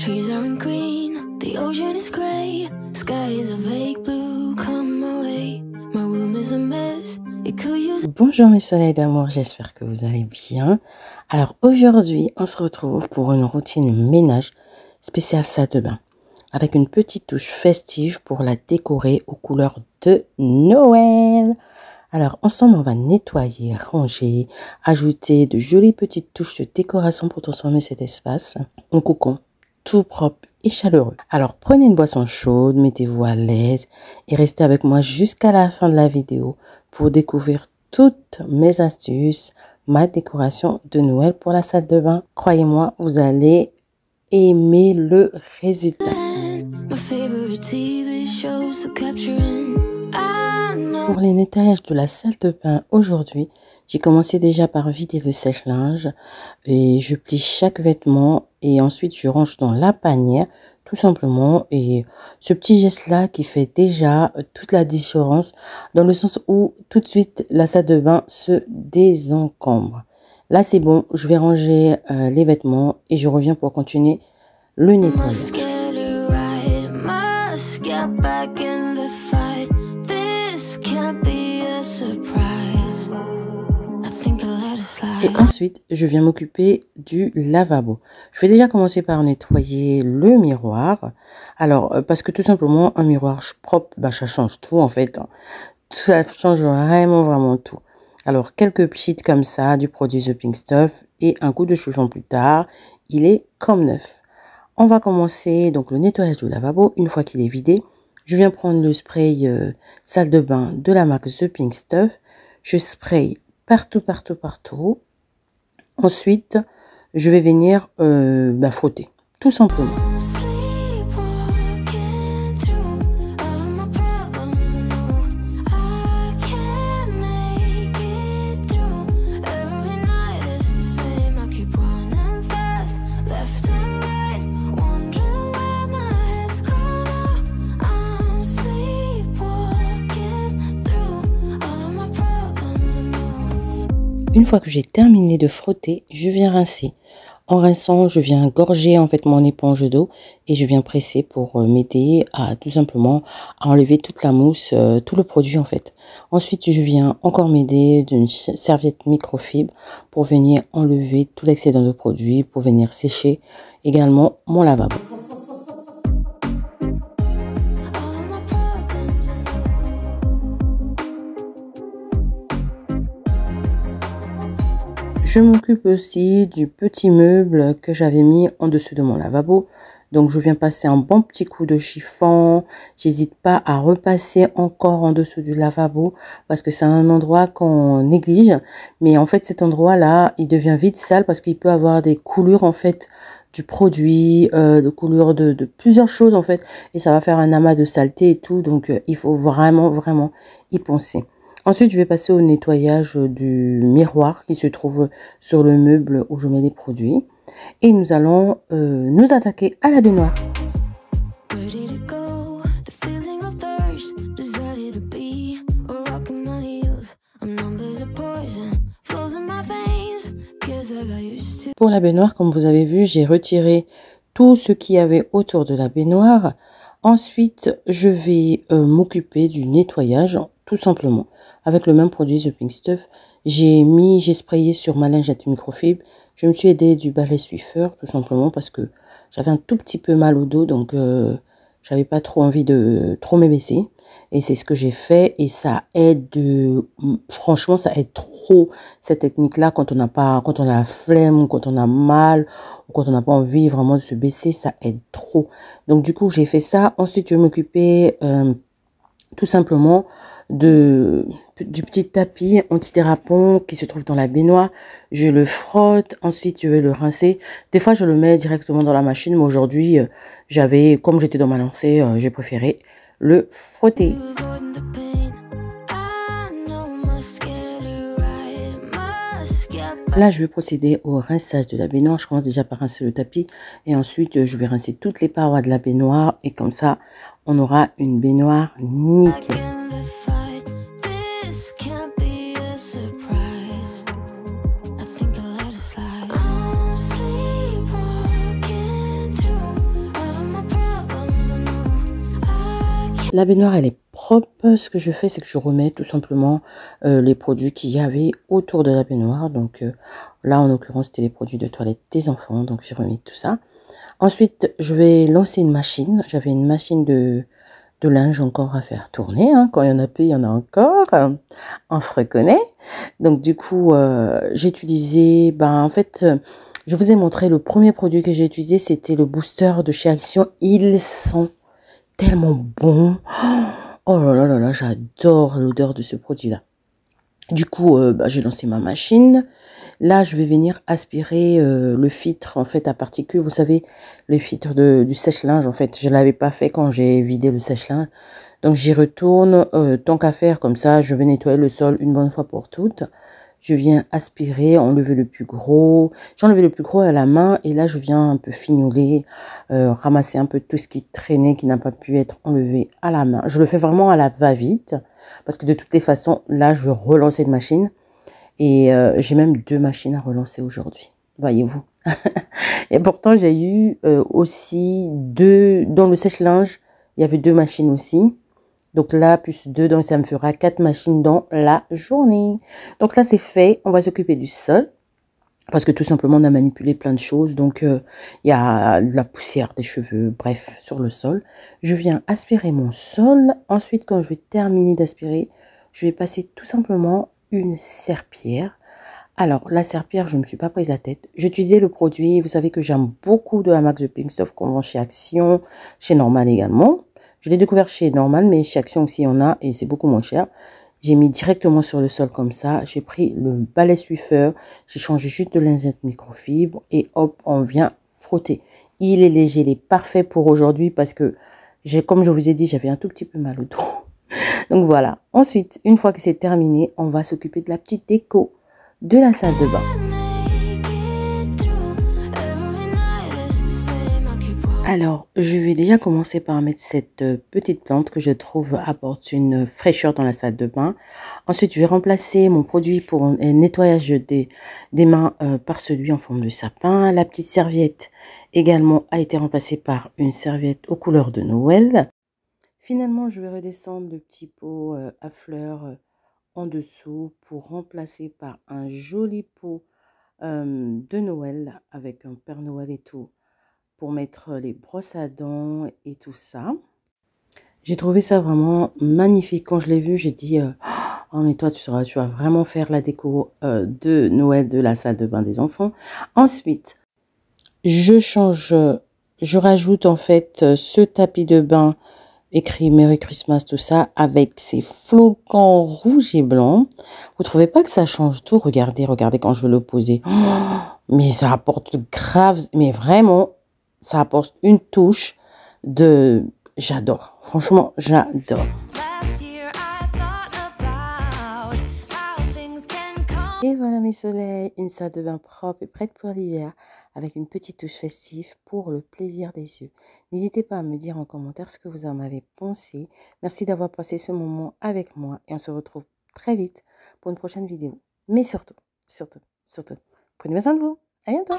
trees aren't green, the ocean is gray, sky is a vague blue, come my way, my room is a mess, it could use... Bonjour mes soleils d'amour, j'espère que vous allez bien. Alors aujourd'hui, on se retrouve pour une routine ménage spéciale salle de bain, avec une petite touche festive pour la décorer aux couleurs de Noël. Alors ensemble, on va nettoyer, ranger, ajouter de jolies petites touches de décoration pour transformer cet espace en cocon tout propre et chaleureux. Alors prenez une boisson chaude, mettez-vous à l'aise et restez avec moi jusqu'à la fin de la vidéo pour découvrir toutes mes astuces, ma décoration de Noël pour la salle de bain. Croyez-moi, vous allez aimer le résultat. Pour les nettoyages de la salle de bain aujourd'hui, j'ai commencé déjà par vider le sèche-linge et je plie chaque vêtement et ensuite je range dans la panière tout simplement. Et ce petit geste-là qui fait déjà toute la différence dans le sens où tout de suite la salle de bain se désencombre. Là c'est bon, je vais ranger les vêtements et je reviens pour continuer le nettoyage. Et ensuite, je viens m'occuper du lavabo. Je vais déjà commencer par nettoyer le miroir. Alors, parce que tout simplement, un miroir propre, bah, ça change tout en fait. Ça change vraiment tout. Alors, quelques pchites comme ça, du produit The Pink Stuff et un coup de chiffon plus tard, il est comme neuf. On va commencer donc le nettoyage du lavabo. Une fois qu'il est vidé, je viens prendre le spray salle de bain de la marque The Pink Stuff. Je spray partout. Ensuite, je vais venir frotter, tout simplement. Une fois que j'ai terminé de frotter, je viens rincer. En rinçant, je viens gorger en fait mon éponge d'eau et je viens presser pour m'aider à tout simplement à enlever toute la mousse, tout le produit en fait. Ensuite, je viens encore m'aider d'une serviette microfibre pour venir enlever tout l'excédent de produit, pour venir sécher également mon lavabo. Je m'occupe aussi du petit meuble que j'avais mis en dessous de mon lavabo. Donc, je viens passer un bon petit coup de chiffon. J'hésite pas à repasser encore en dessous du lavabo parce que c'est un endroit qu'on néglige. Mais en fait, cet endroit-là, il devient vite sale parce qu'il peut avoir des coulures en fait du produit, de coulures de plusieurs choses en fait. Et ça va faire un amas de saleté et tout. Donc, il faut vraiment y penser. Ensuite, je vais passer au nettoyage du miroir qui se trouve sur le meuble où je mets les produits. Et nous allons nous attaquer à la baignoire. Pour la baignoire, comme vous avez vu, j'ai retiré tout ce qu'il y avait autour de la baignoire. Ensuite, je vais m'occuper du nettoyage, tout simplement, avec le même produit The Pink Stuff. J'ai sprayé sur ma lingette microfibre. Je me suis aidée du balai Swiffer, tout simplement, parce que j'avais un tout petit peu mal au dos, donc j'avais pas trop envie de trop m'ébaisser. Et c'est ce que j'ai fait, et ça aide, franchement, ça aide trop, cette technique-là, quand on a la flemme, quand on a mal, ou quand on n'a pas envie vraiment de se baisser, ça aide trop. Donc, du coup, j'ai fait ça. Ensuite, je vais m'occuper tout simplement du petit tapis antidérapant qui se trouve dans la baignoire. Je le frotte, ensuite je vais le rincer. Des fois je le mets directement dans la machine, mais aujourd'hui comme j'étais dans ma lancée, j'ai préféré le frotter. Là, je vais procéder au rinçage de la baignoire. Je commence déjà par rincer le tapis et ensuite je vais rincer toutes les parois de la baignoire et comme ça, on aura une baignoire nickel. La baignoire, elle est propre. Ce que je fais, c'est que je remets tout simplement les produits qu'il y avait autour de la baignoire. Donc là, en l'occurrence, c'était les produits de toilette des enfants. Donc j'ai remis tout ça. Ensuite, je vais lancer une machine. J'avais une machine de linge encore à faire tourner. Hein. Quand il y en a plus, il y en a encore. On se reconnaît. Donc du coup, j'ai utilisé... en fait, je vous ai montré le premier produit que j'ai utilisé. C'était le booster de chez Action. Ils sont tellement bons. Oh là là là là, j'adore l'odeur de ce produit-là. Du coup, j'ai lancé ma machine. Là, je vais venir aspirer le filtre en fait à particules. Vous savez, le filtre du sèche-linge. En fait, je l'avais pas fait quand j'ai vidé le sèche-linge. Donc, j'y retourne. Tant qu'à faire comme ça, je vais nettoyer le sol une bonne fois pour toutes. Je viens aspirer, enlever le plus gros. J'ai enlevé le plus gros à la main. Et là, je viens un peu fignoler, ramasser un peu tout ce qui traînait, qui n'a pas pu être enlevé à la main. Je le fais vraiment à la va-vite. Parce que de toutes les façons, là, je vais relancer une machine. Et j'ai même 2 machines à relancer aujourd'hui. Voyez-vous. Et pourtant, j'ai eu aussi 2... Dans le sèche-linge, il y avait 2 machines aussi. Donc là, plus 2, donc ça me fera 4 machines dans la journée. Donc là, c'est fait. On va s'occuper du sol. Parce que tout simplement, on a manipulé plein de choses. Donc, il y a de la poussière, des cheveux, bref, sur le sol. Je viens aspirer mon sol. Ensuite, quand je vais terminer d'aspirer, je vais passer tout simplement une serpillière. Alors, la serpillière, je ne me suis pas prise la tête. J'ai utilisé le produit. Vous savez que j'aime beaucoup de Hamax de Pink Stuff qu'on vend chez Action, chez Normal également. Je l'ai découvert chez Normal, mais chez Action aussi, il y en a et c'est beaucoup moins cher. J'ai mis directement sur le sol comme ça. J'ai pris le balai Swiffer. J'ai changé juste de linzette microfibre. Et hop, on vient frotter. Il est léger, il est parfait pour aujourd'hui parce que, comme je vous ai dit, j'avais un tout petit peu mal au dos. Donc voilà. Ensuite, une fois que c'est terminé, on va s'occuper de la petite déco de la salle de bain. Alors, je vais déjà commencer par mettre cette petite plante que je trouve apporte une fraîcheur dans la salle de bain. Ensuite, je vais remplacer mon produit pour un nettoyage des mains par celui en forme de sapin. La petite serviette également a été remplacée par une serviette aux couleurs de Noël. Finalement, je vais redescendre le petit pot à fleurs en dessous pour remplacer par un joli pot de Noël avec un Père Noël et tout, pour mettre les brosses à dents et tout ça. J'ai trouvé ça vraiment magnifique. Quand je l'ai vu, j'ai dit oh mais toi tu vas vraiment faire la déco de Noël de la salle de bain des enfants. Ensuite, je rajoute en fait ce tapis de bain écrit Merry Christmas, tout ça, avec ces flocons rouges et blancs. Vous trouvez pas que ça change tout? Regardez quand je vais le poser. Oh, mais ça apporte grave, mais vraiment, ça apporte une touche de... J'adore. Franchement, j'adore. Et voilà mes soleils, une salle de bain propre et prête pour l'hiver, avec une petite touche festive pour le plaisir des yeux. N'hésitez pas à me dire en commentaire ce que vous en avez pensé. Merci d'avoir passé ce moment avec moi et on se retrouve très vite pour une prochaine vidéo. Mais surtout, prenez bien soin de vous. À bientôt.